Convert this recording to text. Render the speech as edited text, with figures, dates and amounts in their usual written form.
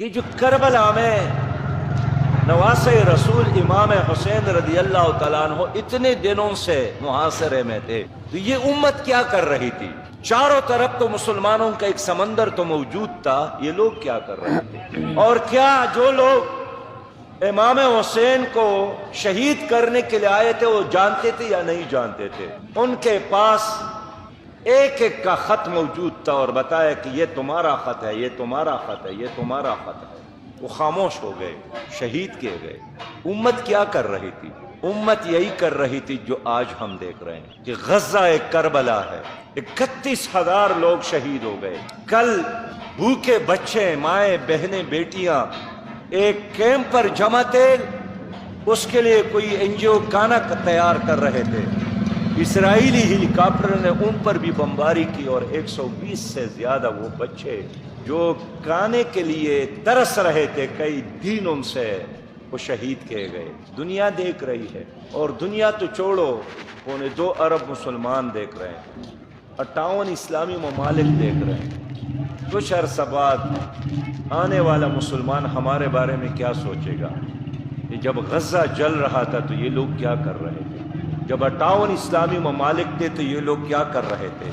کہ جو کربلا میں نواسۂ رسول امام حسین رضی اللہ تعالیٰ عنہ اتنے دنوں سے محاصرے میں تھے، تو یہ امت کیا کر رہی تھی؟ چاروں طرف تو مسلمانوں کا ایک سمندر تو موجود تھا، یہ لوگ کیا کر رہے تھے؟ اور کیا جو لوگ امام حسین کو شہید کرنے کے لیے آئے تھے وہ جانتے تھے یا نہیں جانتے تھے؟ ان کے پاس ایک ایک کا خط موجود تھا اور بتایا کہ یہ تمہارا خط ہے، یہ تمہارا خط ہے، یہ تمہارا خط ہے۔ وہ خاموش ہو گئے، شہید کیے گئے۔ امت کیا کر رہی تھی؟ امت یہی کر رہی تھی جو آج ہم دیکھ رہے ہیں کہ غزہ ایک کربلا ہے، 31,000 لوگ شہید ہو گئے۔ کل بھوکے بچے، مائیں، بہنیں، بیٹیاں ایک کیمپ پر جمع تھے، اس کے لیے کوئی NGO کھانا تیار کر رہے تھے، اسرائیلی ہیلی کاپٹر نے ان پر بھی بمباری کی اور 120 سے زیادہ وہ بچے جو کھانے کے لیے ترس رہے تھے کئی دنوں سے، وہ شہید کیے گئے۔ دنیا دیکھ رہی ہے، اور دنیا تو چھوڑو، 2.25 ارب مسلمان دیکھ رہے ہیں، 58 اسلامی ممالک دیکھ رہے ہیں۔ کچھ عرصہ بعد آنے والا مسلمان ہمارے بارے میں کیا سوچے گا؟ کہ جب غزہ جل رہا تھا تو یہ لوگ کیا کر رہے تھے؟ جب 58 اسلامی ممالک تھے تو یہ لوگ کیا کر رہے تھے؟